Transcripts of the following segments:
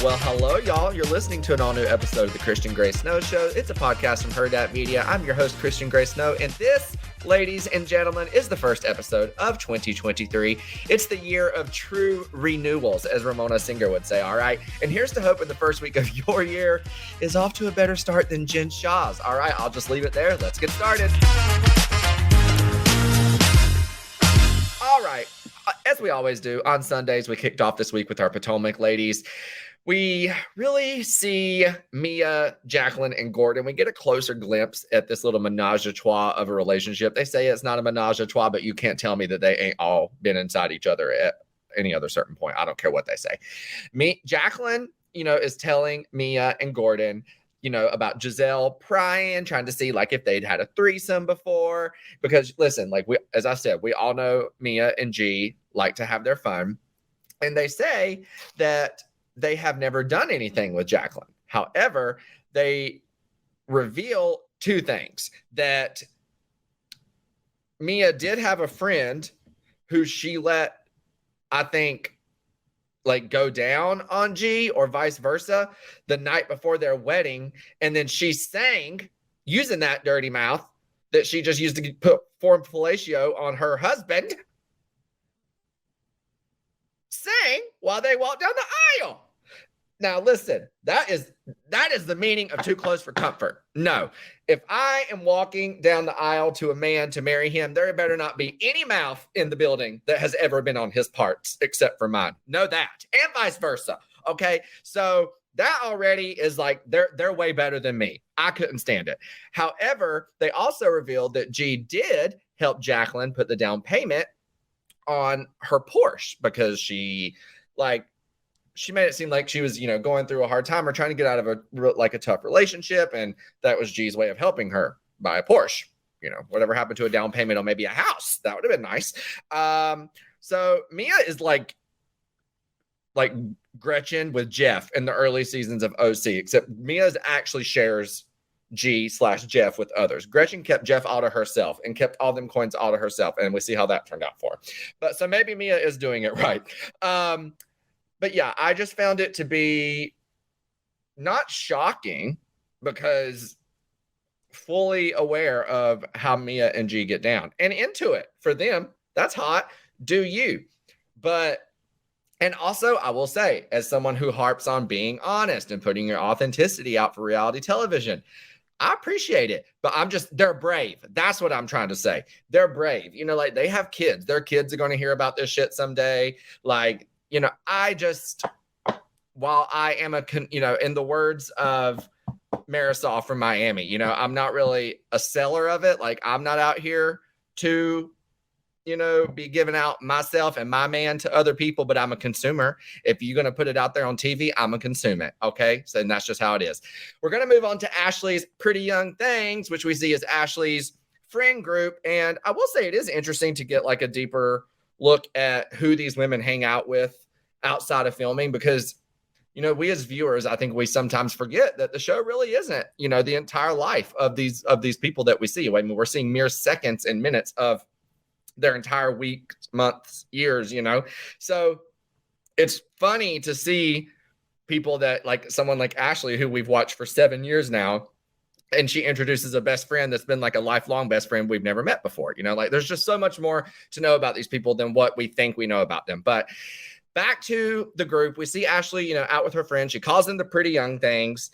Well, hello, y'all. You're listening to an all-new episode of the Christian Gray Snow Show. It's a podcast from Hurrdat Media. I'm your host, Christian Gray Snow, and this, ladies and gentlemen, is the first episode of 2023. It's the year of true renewals, as Ramona Singer would say, all right? And here's to hoping the first week of your year is off to a better start than Jen Shah's. All right, I'll just leave it there. Let's get started. All right. As we always do, on Sundays, we kicked off this week with our Potomac ladies. We really see Mia, Jacqueline, and Gordon. We get a closer glimpse at this little menage a trois of a relationship. They say it's not a menage a trois, but you can't tell me that they ain't all been inside each other at any other certain point. I don't care what they say. Jacqueline, is telling Mia and Gordon, about Giselle prying, trying to see like if they'd had a threesome before. Because listen, as I said, we all know Mia and G like to have their fun. And they say that they have never done anything with Jacqueline. However, they reveal two things: that Mia did have a friend who she let, I think, go down on G, or vice versa, the night before their wedding. And then she sang, using that dirty mouth that she just used to put form fellatio on her husband, sang while they walked down the aisle. Now, listen, that is the meaning of too close for comfort. No, if I am walking down the aisle to a man to marry him, there better not be any mouth in the building that has ever been on his parts except for mine. Know that, and vice versa. Okay, so that already is like they're way better than me. I couldn't stand it. However, they also revealed that G did help Jacqueline put the down payment on her Porsche because she made it seem like she was, going through a hard time or trying to get out of a tough relationship. And that was G's way of helping her buy a Porsche. Whatever happened to a down payment on maybe a house, that would have been nice. So Mia is like Gretchen with Jeff in the early seasons of OC, except Mia actually shares G/Jeff with others. Gretchen kept Jeff all to herself and kept all them coins all to herself. And we see how that turned out for her. But so maybe Mia is doing it right. But yeah, I just found it to be not shocking because fully aware of how Mia and G get down and into it. For them, that's hot. Do you? And also, I will say, as someone who harps on being honest and putting your authenticity out for reality television, I appreciate it, but they're brave. That's what I'm trying to say. They're brave. They have kids. Their kids are going to hear about this shit someday. While I am in the words of Marisol from Miami, I'm not really a seller of it. I'm not out here to, be giving out myself and my man to other people, but I'm a consumer. If you're going to put it out there on TV, I'm going to consume it. Okay. So that's just how it is. We're going to move on to Ashley's Pretty Young Things, which we see as Ashley's friend group. And I will say it is interesting to get a deeper look at who these women hang out with outside of filming, because we as viewers, I think we sometimes forget that the show really isn't the entire life of these people that we see. I mean, we're seeing mere seconds and minutes of their entire weeks, months, years. So it's funny to see people that someone like Ashley, who we've watched for 7 years now, and she introduces a best friend that's been a lifelong best friend we've never met before. There's just so much more to know about these people than what we think we know about them. But back to the group, we see Ashley, out with her friend. She calls them the Pretty Young Things.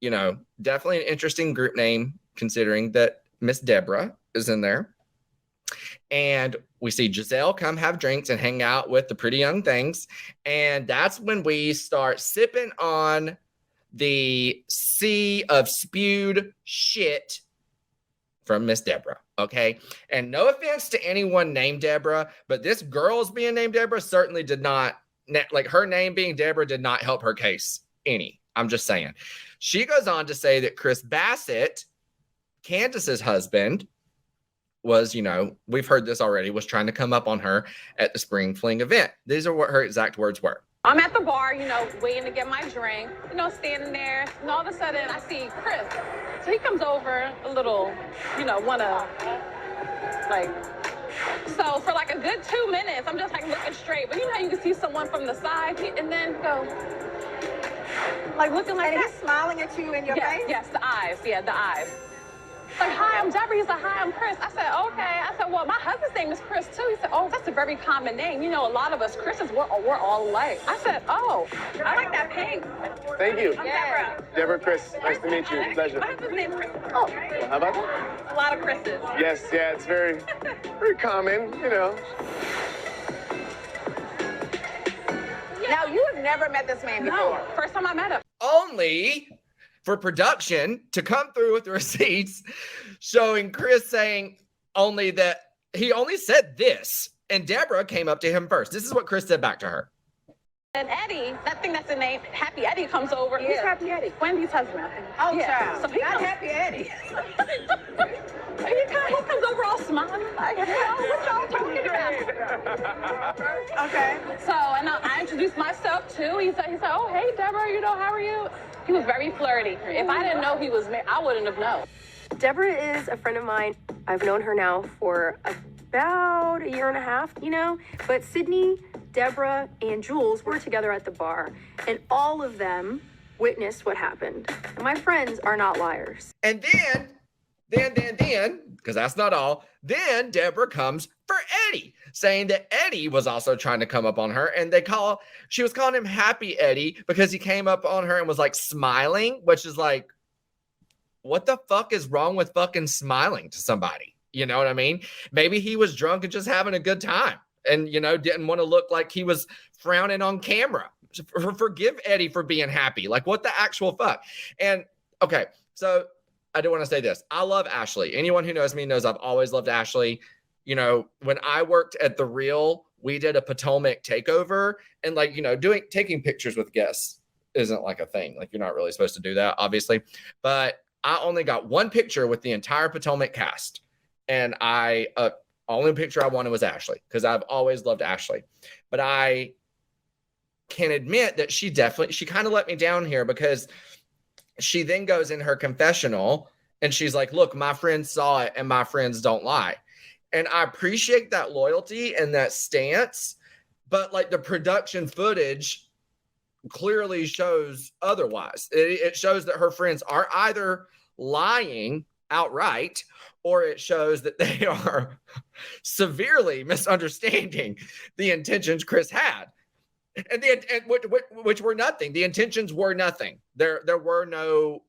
Definitely an interesting group name, considering that Miss Deborah is in there. And we see Giselle come have drinks and hang out with the Pretty Young Things. And that's when we start sipping on the sea of spewed shit from Miss Deborah. Okay. And no offense to anyone named Deborah, but this girl's being named Deborah certainly did not, her name being Deborah did not help her case any. I'm just saying. She goes on to say that Chris Bassett, Candace's husband, was, we've heard this already, was trying to come up on her at the spring fling event. These are what her exact words were. I'm at the bar, waiting to get my drink, standing there, and all of a sudden I see Chris. So he comes over a little, so for a good 2 minutes, I'm just looking straight. But how you can see someone from the side and then go, like looking like And that. he's smiling at you in your Yes, face? yes, the eyes. Yeah, the eyes. Like, hi, I'm Deborah. He's like, hi, I'm Chris. I said, okay. I said, well, my husband's name is Chris, too. He said, oh, that's a very common name. You know, a lot of us Chris's, we're all alike. I said, oh, I like that pink. Thank you. I'm Deborah. Deborah, Chris, nice to meet you. Pleasure. My husband's name is Chris. Oh, How about that? a lot of Chris's. Yes, yeah, it's very common, you know. Now, you have never met this man before. No, first time I met him. Only for production to come through with receipts showing Chris saying only that he only said this, and Deborah came up to him first. This is what Chris said back to her. And Eddie, that thing that's the name, Happy Eddie comes over. Who's Happy Eddie? Wendy's husband, I think. Oh, Yeah. child. So he Not comes, Happy Eddie. he comes over all smiling, like, what y'all talking about? Okay. So, and I introduced myself too. He said, oh, hey, Deborah, you know, how are you? He was very flirty. If I didn't know he was married, I wouldn't have known. Deborah is a friend of mine. I've known her now for about a year and a half, you know, but Sydney, Deborah, and Jules were together at the bar, and all of them witnessed what happened. And my friends are not liars. And then, because that's not all, then Deborah comes for Eddie, saying that Eddie was also trying to come up on her, and she was calling him Happy Eddie because he came up on her and was like smiling, which is like, what the fuck is wrong with fucking smiling to somebody? You know what I mean? Maybe he was drunk and just having a good time and, you know, didn't want to look like he was frowning on camera. Forgive Eddie for being happy. Like, what the actual fuck? And okay, so I do want to say this. I love Ashley. Anyone who knows me knows I've always loved Ashley. You know, when I worked at The Real, we did a Potomac takeover, and like, you know, taking pictures with guests isn't like a thing. Like, you're not really supposed to do that, obviously. But I only got one picture with the entire Potomac cast. And only picture I wanted was Ashley, because I've always loved Ashley. But I can admit that she kind of let me down here, because she then goes in her confessional and she's like, look, my friends saw it and my friends don't lie. And I appreciate that loyalty and that stance, but like the production footage clearly shows otherwise. It shows that her friends are either lying outright, or it shows that they are severely misunderstanding the intentions Chris had. And which were nothing. The intentions were nothing. There were no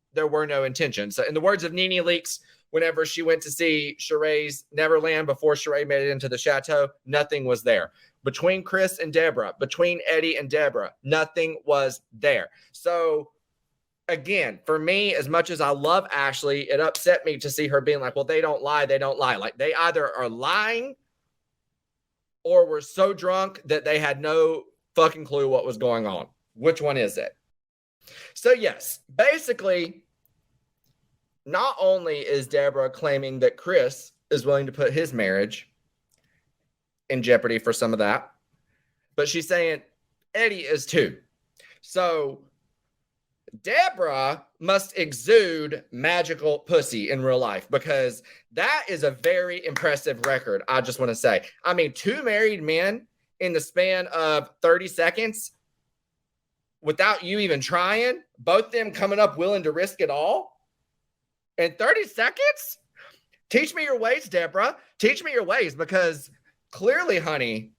intentions. So in the words of Nene Leakes, whenever she went to see Sheree's Neverland before Sheree made it into the chateau, nothing was there. Between Chris and Deborah, between Eddie and Deborah, nothing was there. So again, for me, as much as I love Ashley, it upset me to see her being like, well, they don't lie. Like, they either are lying or were so drunk that they had no fucking clue what was going on. Which one is it? So yes, basically, not only is Deborah claiming that Chris is willing to put his marriage in jeopardy for some of that, but she's saying Eddie is too. So Deborah must exude magical pussy in real life, because that is a very impressive record. I just want to say, I mean, 2 married men in the span of 30 seconds without you even trying, both them coming up willing to risk it all in 30 seconds. Teach me your ways, Deborah. Teach me your ways, because clearly, honey,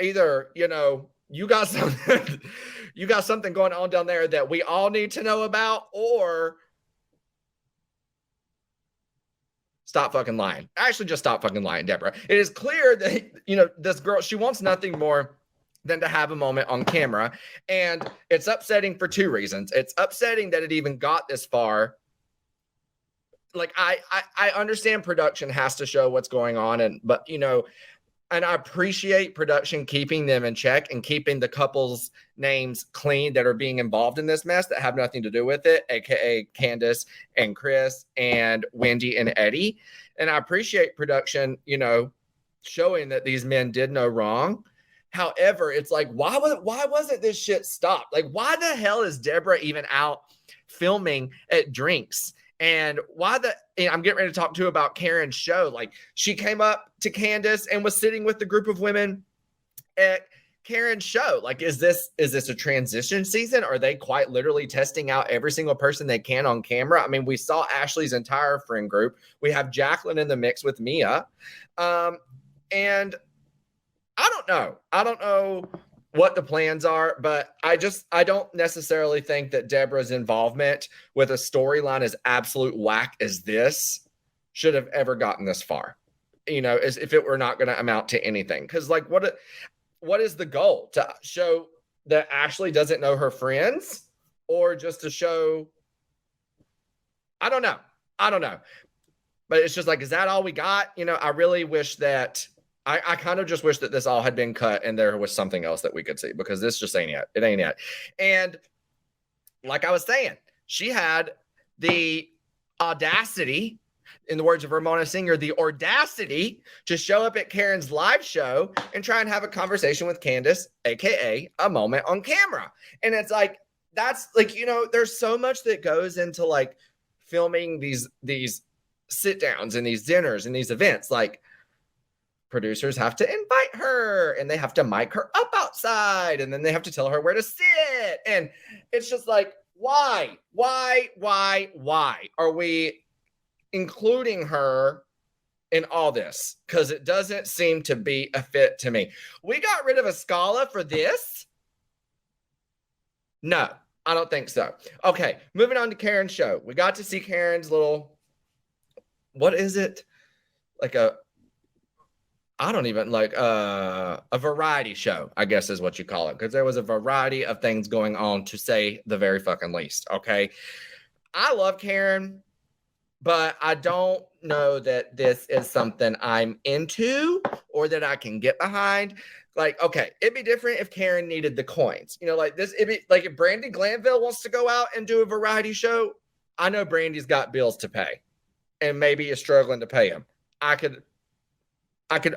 either, you know, you got something going on down there that we all need to know about, or stop fucking lying. Actually, just stop fucking lying, Deborah. It is clear that, you know, this girl, she wants nothing more than to have a moment on camera. And it's upsetting for 2 reasons. It's upsetting that it even got this far. Like, I understand production has to show what's going on, but, you know, and I appreciate production keeping them in check and keeping the couple's names clean that are being involved in this mess that have nothing to do with it, aka Candace and Chris and Wendy and Eddie. And I appreciate production, you know, showing that these men did no wrong. However, it's like, why wasn't this shit stopped? Like, why the hell is Deborah even out filming at drinks? And I'm getting ready to talk to you about Karen's show. Like, she came up to Candace and was sitting with the group of women at Karen's show? Like, is this a transition season? Are they quite literally testing out every single person they can on camera? I mean, we saw Ashley's entire friend group. We have Jacqueline in the mix with Mia. And I don't know what the plans are, but I don't necessarily think that Deborah's involvement with a storyline as absolute whack as this should have ever gotten this far, as if it were not going to amount to anything. Because like, what is the goal? To show that Ashley doesn't know her friends, or just to show, I don't know. But it's just like, is that all we got? I really wish that, I kind of just wish that this all had been cut and there was something else that we could see, because this just ain't it. It ain't it. And like I was saying, she had the audacity, in the words of Ramona Singer, the audacity to show up at Karen's live show and try and have a conversation with Candace, aka a moment on camera. And it's like, that's like, there's so much that goes into like filming these sit downs and these dinners and these events. Like, producers have to invite her and they have to mic her up outside and then they have to tell her where to sit. And it's just like, why are we including her in all this? Because it doesn't seem to be a fit to me. We got rid of a Scala for this? No, I don't think so. Okay, moving on to Karen's show. We got to see Karen's little, what is it? Like a variety show, I guess is what you call it. Because there was a variety of things going on, to say the very fucking least. Okay. I love Karen, but I don't know that this is something I'm into or that I can get behind. Like, okay, it'd be different if Karen needed the coins. Like this, it'd be like if Brandy Glanville wants to go out and do a variety show. I know Brandy's got bills to pay and maybe is struggling to pay them. I could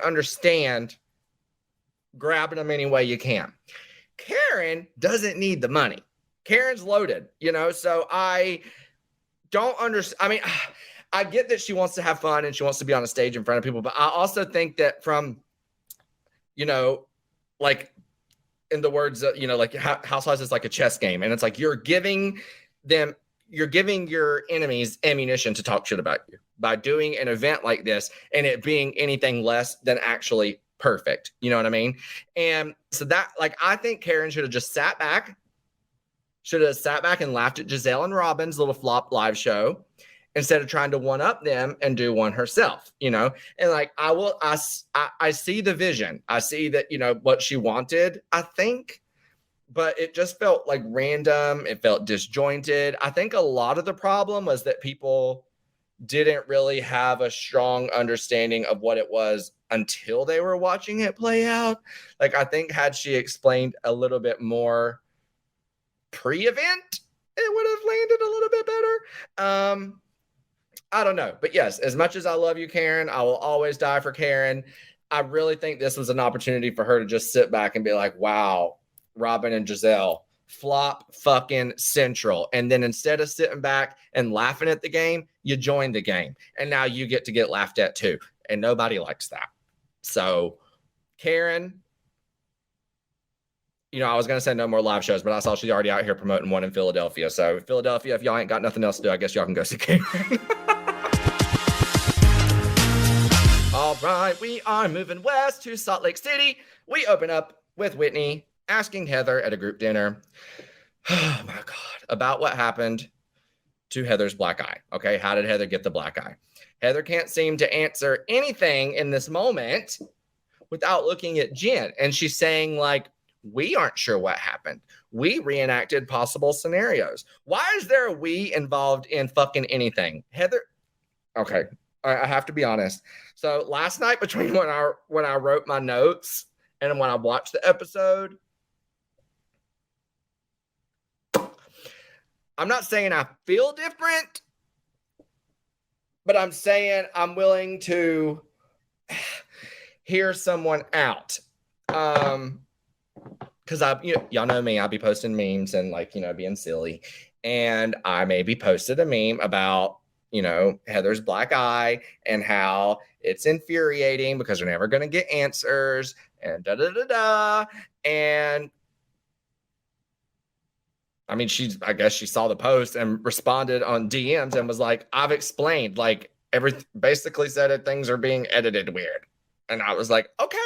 understand grabbing them any way you can. Karen doesn't need the money. Karen's loaded, so I don't understand. I mean, I get that she wants to have fun and she wants to be on a stage in front of people, but I also think that from, like in the words of, like Housewives is like a chess game. And it's like, you're giving your enemies ammunition to talk shit about you by doing an event like this and it being anything less than actually perfect. You know what I mean? And so that, like, I think Karen should have just sat back and laughed at Giselle and Robin's little flop live show instead of trying to one up them and do one herself, and like, I see the vision. I see that, what she wanted, I think, but it just felt like random. It felt disjointed. I think a lot of the problem was that people didn't really have a strong understanding of what it was until they were watching it play out. Like, I think had she explained a little bit more pre-event, it would have landed a little bit better. I don't know. But yes, as much as I love you, Karen, I will always die for Karen. I really think this was an opportunity for her to just sit back and be like, wow, Robin and Giselle, flop fucking central. And then instead of sitting back and laughing at the game, you joined the game. And now you get to get laughed at too. And nobody likes that. So, Karen, I was going to say no more live shows, but I saw she's already out here promoting one in Philadelphia. So, Philadelphia, if y'all ain't got nothing else to do, I guess y'all can go see Karen. All right, we are moving west to Salt Lake City. We open up with Whitney asking Heather at a group dinner, oh my God, about what happened to Heather's black eye. Okay, how did Heather get the black eye? Heather can't seem to answer anything in this moment without looking at Jen. And she's saying, like, we aren't sure what happened. We reenacted possible scenarios. Why is there a we involved in fucking anything? Heather, okay, I have to be honest. So last night, between when I wrote my notes and when I watched the episode, I'm not saying I feel different, but I'm saying I'm willing to hear someone out. Because y'all know me, I'll be posting memes and being silly. And I maybe posted a meme about, Heather's black eye and how it's infuriating because they're never going to get answers and da-da-da-da. And I mean, I guess she saw the post and responded on DMs and was like, I've explained, like, basically said that things are being edited weird. And I was like, okay.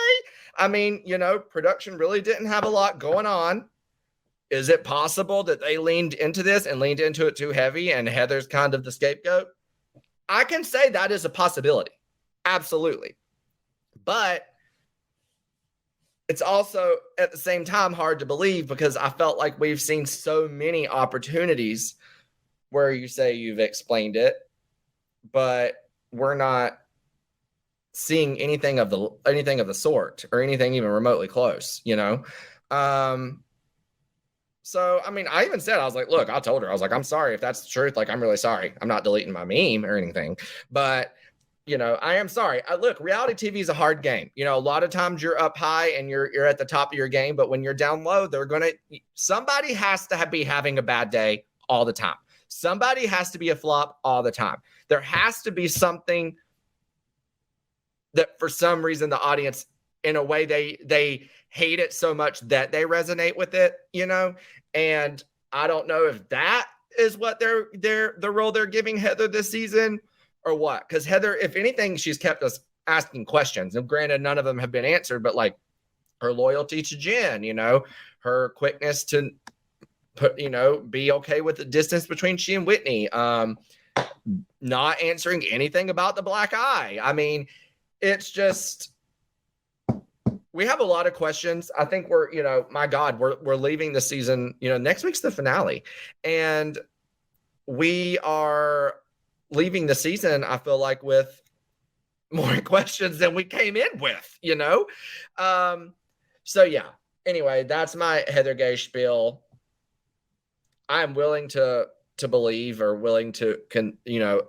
I mean, production really didn't have a lot going on. Is it possible that they leaned into this and leaned into it too heavy and Heather's kind of the scapegoat? I can say that is a possibility. Absolutely. But it's also at the same time hard to believe because I felt like we've seen so many opportunities where you say you've explained it, but we're not seeing anything of the sort or anything even remotely close, So, I mean, I even said, I was like, look, I told her, I was like, I'm sorry if that's the truth. Like, I'm really sorry. I'm not deleting my meme or anything, but I am sorry. Look, reality TV is a hard game. A lot of times you're up high and you're at the top of your game, but when you're down low, somebody has to be having a bad day all the time. Somebody has to be a flop all the time. There has to be something that for some reason the audience, in a way, they hate it so much that they resonate with it, and I don't know if that is what the role they're giving Heather this season or what, because Heather, if anything, she's kept us asking questions, and granted, none of them have been answered, but like her loyalty to Jen, her quickness to be okay with the distance between she and Whitney, not answering anything about the black eye. I mean, it's just, we have a lot of questions. I think my God, we're leaving the season, next week's the finale, and we are leaving the season, I feel like, with more questions than we came in with, So yeah, anyway, that's my Heather Gay spiel. I'm willing to believe or willing to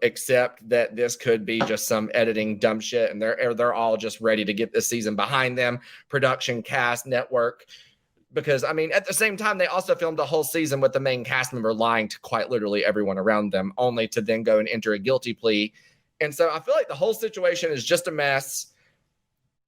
accept that this could be just some editing dumb shit, and they're all just ready to get this season behind them, production, cast, network, because I mean, at the same time, they also filmed a whole season with the main cast member lying to quite literally everyone around them, only to then go and enter a guilty plea. And so I feel like the whole situation is just a mess.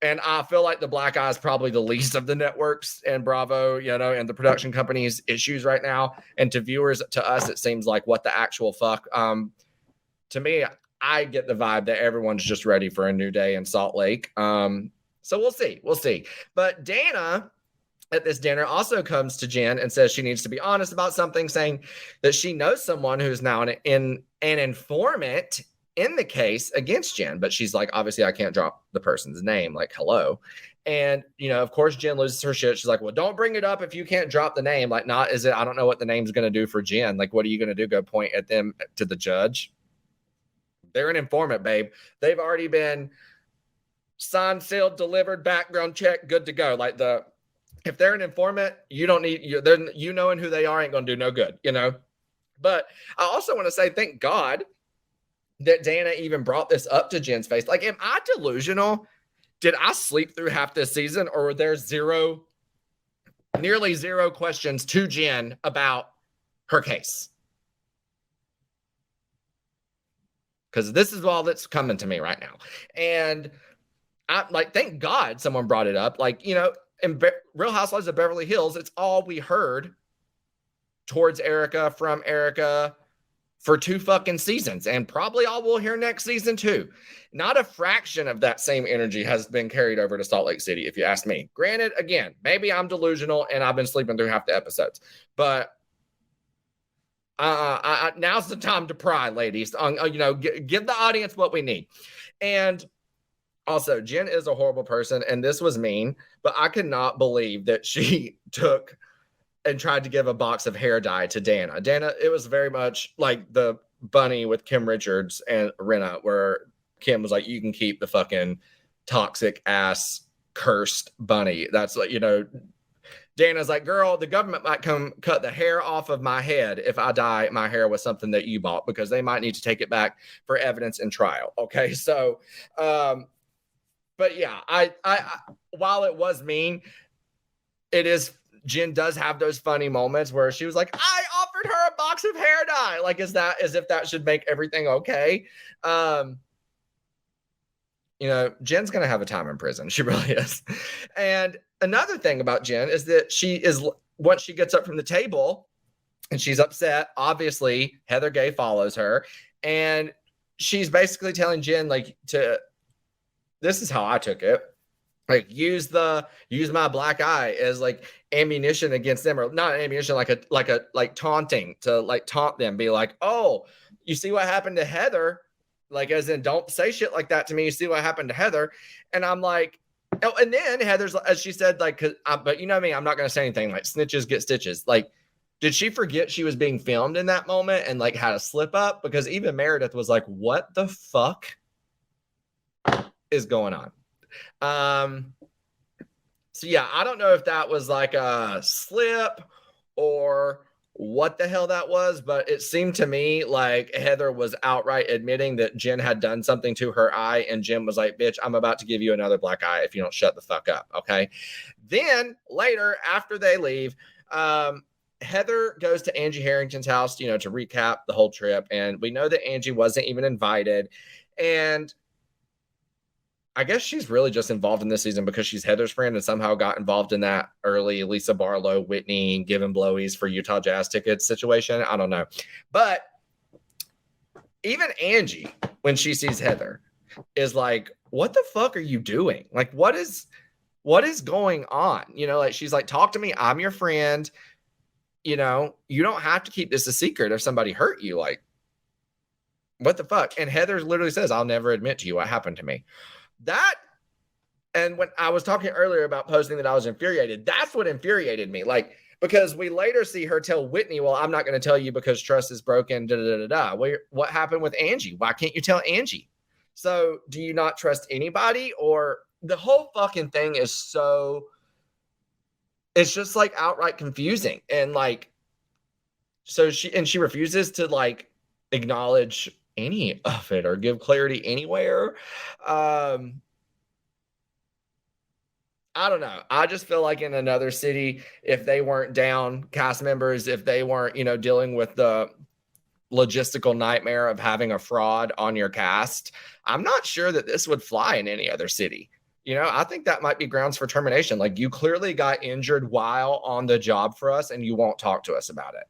And I feel like the black eye is probably the least of the networks and Bravo, and the production company's issues right now. And to viewers, to us, it seems like what the actual fuck. To me, I get the vibe that everyone's just ready for a new day in Salt Lake. So we'll see. But Dana at this dinner also comes to Jen and says she needs to be honest about something, saying that she knows someone who's now an informant in the case against Jen, but she's like, obviously I can't drop the person's name, like, hello. And, of course, Jen loses her shit. She's like, well, don't bring it up if you can't drop the name. Like, I don't know what the name's going to do for Jen. Like, what are you going to do? Go point at them to the judge? They're an informant, babe. They've already been signed, sealed, delivered, background check, good to go. Like, if they're an informant, you don't need, knowing who they are ain't going to do no good, But I also want to say, thank God that Dana even brought this up to Jen's face. Like, am I delusional? Did I sleep through half this season, or were there nearly zero questions to Jen about her case? Because this is all that's coming to me right now. And I thank God someone brought it up. Like, in Real Housewives of Beverly Hills, it's all we heard towards Erica, from Erica, for 2 fucking seasons, and probably all we'll hear next season too. Not a fraction of that same energy has been carried over to Salt Lake City, if you ask me. Granted, again, maybe I'm delusional and I've been sleeping through half the episodes, but now's the time to pry, ladies. Give the audience what we need. And also, Jen is a horrible person, and this was mean, but I could not believe that she took and tried to give a box of hair dye to Dana. Dana, it was very much like the bunny with Kim Richards and Rinna, where Kim was like, you can keep the fucking toxic ass cursed bunny. That's like, Dana's like, girl, the government might come cut the hair off of my head if I dye my hair with something that you bought, because they might need to take it back for evidence in trial. Okay. So, but yeah, I while it was mean, Jen does have those funny moments where she was like, I offered her a box of hair dye. Like, as if that should make everything okay. Jen's going to have a time in prison. She really is. And another thing about Jen is that once she gets up from the table and she's upset, obviously Heather Gay follows her, and she's basically telling Jen, like, this is how I took it. Like, use my black eye as like ammunition against them, or not ammunition, like taunting, to like taunt them, be like, oh, you see what happened to Heather? Like, as in, don't say shit like that to me. You see what happened to Heather? And I'm like, oh, and then Heather's, as she said, like, but you know me, I'm not going to say anything, like, snitches get stitches. Like, did she forget she was being filmed in that moment and like had a slip up? Because even Meredith was like, what the fuck is going on? So yeah, I don't know if that was like a slip or what the hell that was, but it seemed to me like Heather was outright admitting that Jen had done something to her eye, and Jen was like, bitch, I'm about to give you another black eye if you don't shut the fuck up. Okay. Then later, after they leave, Heather goes to Angie Harrington's house, to recap the whole trip. And we know that Angie wasn't even invited. And I guess she's really just involved in this season because she's Heather's friend and somehow got involved in that early Lisa Barlow, Whitney giving blowies for Utah Jazz tickets situation. I don't know. But even Angie, when she sees Heather, is like, what the fuck are you doing? Like, what is going on? Like, she's like, talk to me. I'm your friend. You don't have to keep this a secret if somebody hurt you. Like, what the fuck? And Heather literally says, I'll never admit to you what happened to me. And when I was talking earlier about posting that I was infuriated, that's what infuriated me. Like, because we later see her tell Whitney, well, I'm not going to tell you because trust is broken, What happened with Angie? Why can't you tell Angie? So do you not trust anybody? Or the whole fucking thing is it's just like outright confusing. And like, so she refuses to like acknowledge any of it or give clarity anywhere. I don't know. I just feel like in another city, if they weren't down cast members, if they weren't, dealing with the logistical nightmare of having a fraud on your cast, I'm not sure that this would fly in any other city. I think that might be grounds for termination. Like, you clearly got injured while on the job for us and you won't talk to us about it.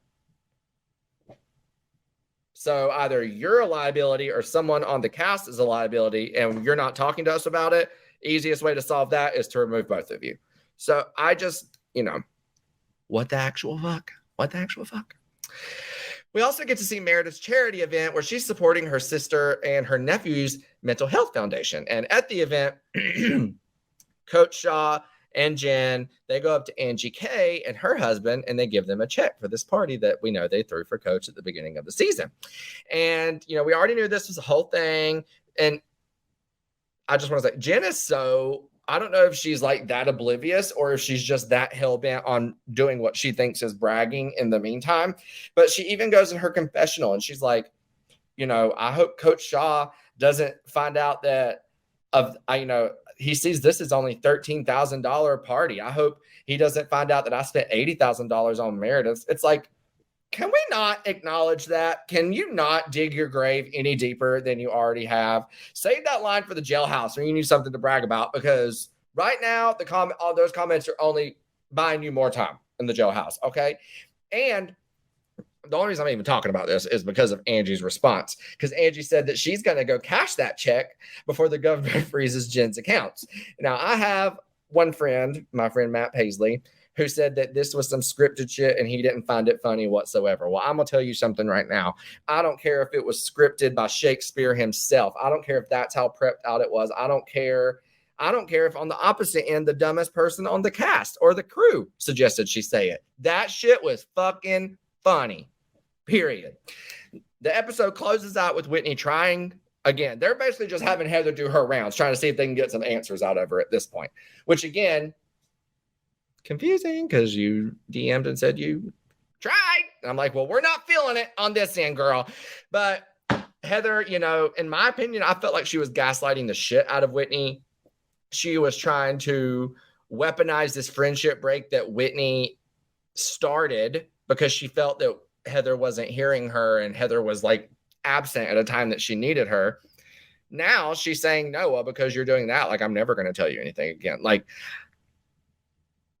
So either you're a liability or someone on the cast is a liability and you're not talking to us about it. Easiest way to solve that is to remove both of you. So I just, what the actual fuck? What the actual fuck? We also get to see Meredith's charity event where she's supporting her sister and her nephew's mental health foundation. And at the event, Coach Shah and Jen, they go up to Angie K and her husband, and they give them a check for this party that we know they threw for Coach at the beginning of the season. And, we already knew this was a whole thing. And I just want to say, Jen is I don't know if she's like that oblivious or if she's just that hell-bent on doing what she thinks is bragging in the meantime. But she even goes in her confessional and she's like, I hope Coach Shah doesn't find out that he sees this is only $13,000 party. I hope he doesn't find out that I spent $80,000 on Meredith. It's like, can we not acknowledge that? Can you not dig your grave any deeper than you already have? Save that line for the jailhouse when you need something to brag about, because right now all those comments are only buying you more time in the jailhouse. Okay. And the only reason I'm even talking about this is because of Angie's response, because Angie said that she's going to go cash that check before the government freezes Jen's accounts. Now, I have one friend, my friend Matt Paisley, who said that this was some scripted shit and he didn't find it funny whatsoever. Well, I'm going to tell you something right now. I don't care if it was scripted by Shakespeare himself. I don't care if that's how prepped out it was. I don't care if on the opposite end, the dumbest person on the cast or the crew suggested she say it. That shit was fucking funny, period. The episode closes out with Whitney trying again. They're basically just having Heather do her rounds, trying to see if they can get some answers out of her at this point, which again, confusing because you DM'd and said you tried. And I'm like, well, we're not feeling it on this end, girl. But Heather, in my opinion, I felt like she was gaslighting the shit out of Whitney. She was trying to weaponize this friendship break that Whitney started because she felt that Heather wasn't hearing her and Heather was like absent at a time that she needed her. Now she's saying, no, well, because you're doing that, like, I'm never going to tell you anything again. Like,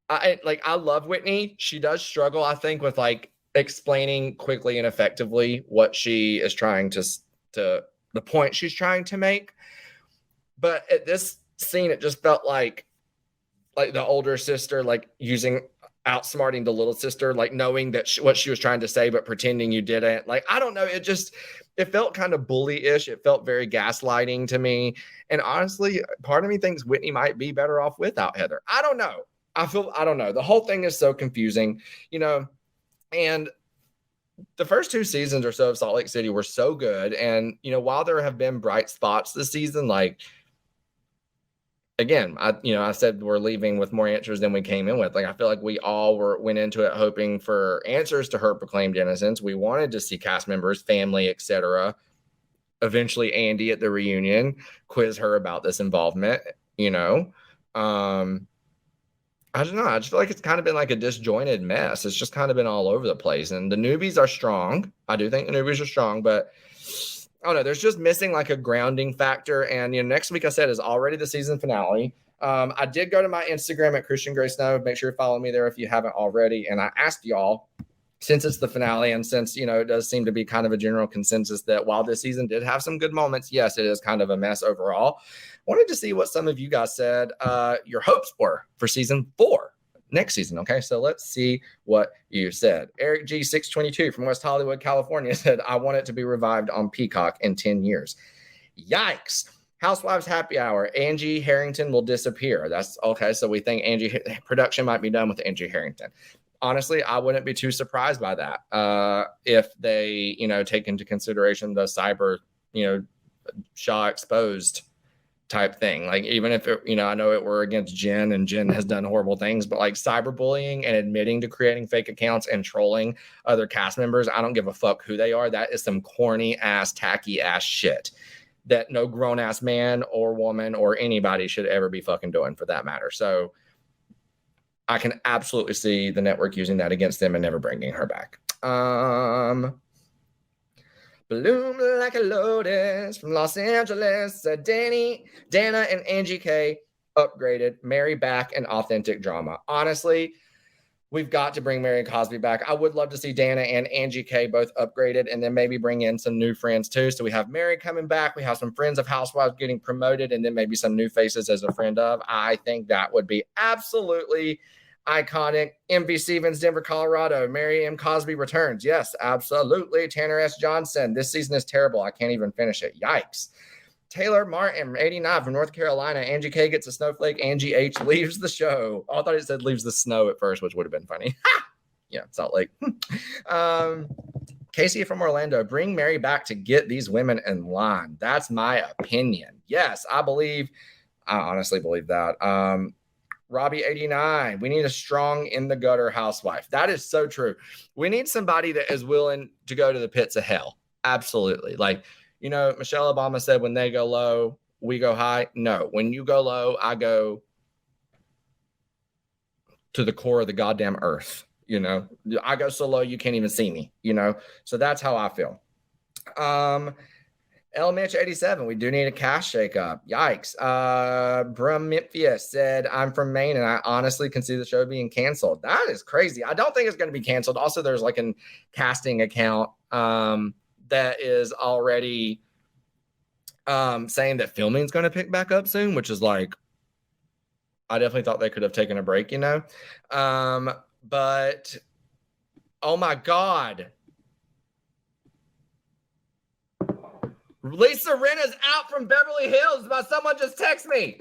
I love Whitney. She does struggle, I think, with like explaining quickly and effectively what she is trying to the point she's trying to make. But at this scene, it just felt like the older sister, like outsmarting the little sister, like knowing that what she was trying to say, but pretending you didn't. Like, I don't know. It felt kind of bully-ish. It felt very gaslighting to me. And honestly, part of me thinks Whitney might be better off without Heather. I don't know. I don't know. The whole thing is so confusing, and the first 2 seasons or so of Salt Lake City were so good. And, while there have been bright spots this season, like, again, I said we're leaving with more answers than we came in with. Like, I feel like we all went into it hoping for answers to her proclaimed innocence. We wanted to see cast members, family, etc. Eventually, Andy at the reunion quiz her about this involvement. I don't know. I just feel like it's kind of been like a disjointed mess. It's just kind of been all over the place. And the newbies are strong. I do think the newbies are strong, but I don't know. There's just missing like a grounding factor. And, next week I said is already the season finale. I did go to my Instagram at Christian Gray Snow. Make sure you follow me there if you haven't already. And I asked y'all, since it's the finale and since, it does seem to be kind of a general consensus that while this season did have some good moments, yes, it is kind of a mess overall. Wanted to see what some of you guys said your hopes were for season 4 next season. Okay, so let's see what you said. Eric G622 from West Hollywood, California said, I want it to be revived on Peacock in 10 years. Yikes. Housewives Happy Hour. Angie Harrington will disappear. That's okay. So we think production might be done with Angie Harrington. Honestly, I wouldn't be too surprised by that if they, take into consideration the cyber, Shah exposed type thing. Like, even if I know it were against Jen and Jen has done horrible things, but like cyberbullying and admitting to creating fake accounts and trolling other cast members, I don't give a fuck who they are. That is some corny ass, tacky ass shit that no grown ass man or woman or anybody should ever be fucking doing, for that matter. So I can absolutely see the network using that against them and never bringing her back. Bloom like a lotus from Los Angeles. Dana and Angie K upgraded. Mary back and authentic drama. Honestly, we've got to bring Mary Cosby back. I would love to see Dana and Angie K both upgraded and then maybe bring in some new friends too. So we have Mary coming back. We have some friends of Housewives getting promoted and then maybe some new faces as a friend of. I think that would be absolutely iconic. MV Stevens, Denver, Colorado. Mary M. Cosby returns. Yes, absolutely. Tanner S. Johnson. This season is terrible. I can't even finish it. Yikes. Taylor Martin, 89 from North Carolina. Angie K gets a snowflake. Angie H leaves the show. Oh, I thought it said leaves the snow at first, which would have been funny. Yeah, Salt Lake. Casey from Orlando. Bring Mary back to get these women in line. That's my opinion. Yes, I honestly believe that. Robbie 89. We need a strong in the gutter housewife. That is so true. We need somebody that is willing to go to the pits of hell. Absolutely. Like, Michelle Obama said, when they go low, we go high. No, when you go low, I go to the core of the goddamn earth. I go so low, you can't even see me, so that's how I feel. L Mitch 87. We do need a cash shakeup. Yikes. Brumiphius said, I'm from Maine and I honestly can see the show being canceled. That is crazy. I don't think it's going to be canceled. Also, there's like a casting account that is already saying that filming is going to pick back up soon, which is like, I definitely thought they could have taken a break, but oh my God. Lisa Rinna's out from Beverly Hills. But someone just text me.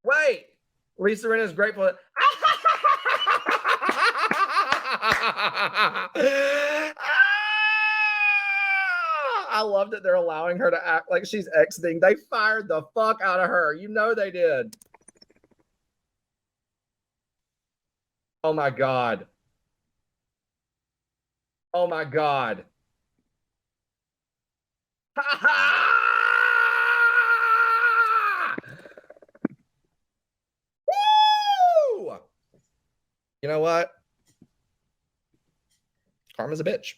Wait. Lisa Rinna's grateful. I love that they're allowing her to act like she's exiting. They fired the fuck out of her. They did. Oh my God. Oh my God. Woo! You know what? Karma's a bitch.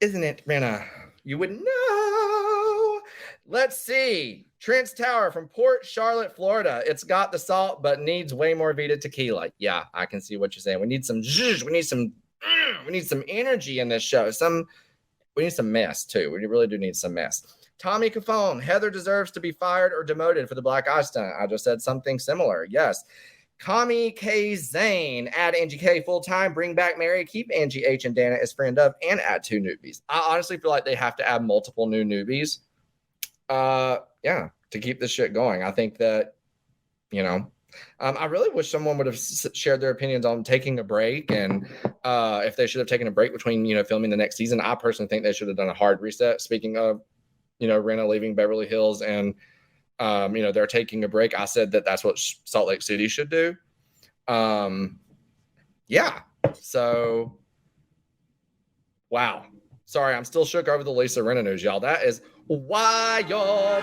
Isn't it, Brenna? You would know. Let's see. Trent's Tower from Port Charlotte, Florida. It's got the salt, but needs way more Vita tequila. Yeah, I can see what you're saying. We need some zhuzh. We need some energy in this show. We need some mess, too. We really do need some mess. Tommy Cafone, Heather deserves to be fired or demoted for the black eye stunt. I just said something similar. Yes. Kami K. Zane, add Angie K full-time, bring back Mary, keep Angie H and Dana as friend of, and add 2 newbies. I honestly feel like they have to add multiple new newbies. Yeah, to keep this shit going. I think that, I really wish someone would have shared their opinions on taking a break and if they should have taken a break between, filming the next season. I personally think they should have done a hard reset. Speaking of, Rinna leaving Beverly Hills and, they're taking a break. I said that that's what Salt Lake City should do. Yeah. So, wow. Sorry, I'm still shook over the Lisa Rinna news, y'all. That is wild.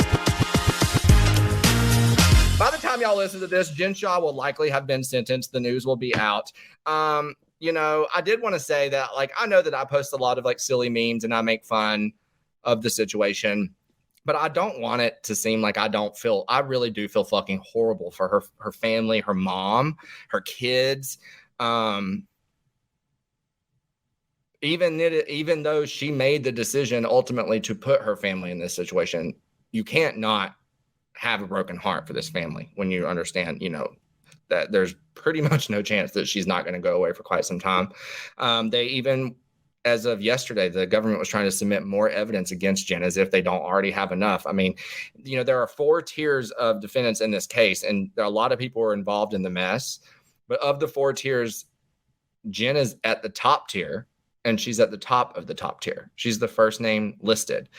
By the time y'all listen to this, Jen Shah will likely have been sentenced. The news will be out. I did want to say that, I know that I post a lot of silly memes and I make fun of the situation, but I don't want it to seem like I really do feel fucking horrible for her family, her mom, her kids. Even though she made the decision ultimately to put her family in this situation, you can't not have a broken heart for this family when you understand, that there's pretty much no chance that she's not going to go away for quite some time. They even, as of yesterday, the government was trying to submit more evidence against Jen as if they don't already have enough. I mean, there are 4 tiers of defendants in this case, and a lot of people are involved in the mess. But of the 4 tiers, Jen is at the top tier, and she's at the top of the top tier. She's the first name listed.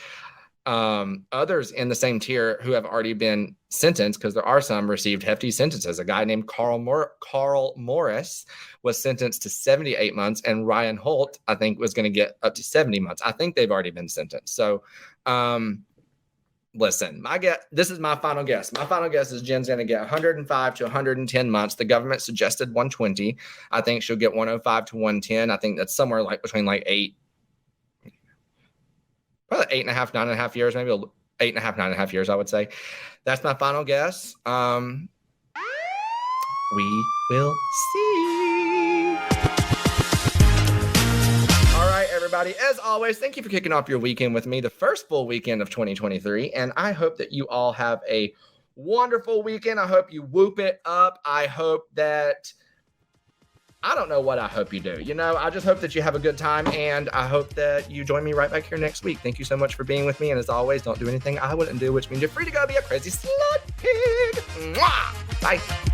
Others in the same tier who have already been sentenced, because there are some, received hefty sentences. A guy named Carl Morris was sentenced to 78 months, and Ryan Holt, I think, was going to get up to 70 months. I think they've already been sentenced. So, listen, this is my final guess. My final guess is Jen's going to get 105 to 110 months. The government suggested 120. I think she'll get 105 to 110. I think that's somewhere between 8. Probably 8.5, 9.5 years, maybe 8.5, 9.5 years, I would say. That's my final guess. We will see. All right, everybody. As always, thank you for kicking off your weekend with me, the first full weekend of 2023. And I hope that you all have a wonderful weekend. I hope you whoop it up. I hope that... I don't know what I hope you do. I just hope that you have a good time, and I hope that you join me right back here next week. Thank you so much for being with me, and as always, don't do anything I wouldn't do, which means you're free to go be a crazy slut pig. Mwah! Bye.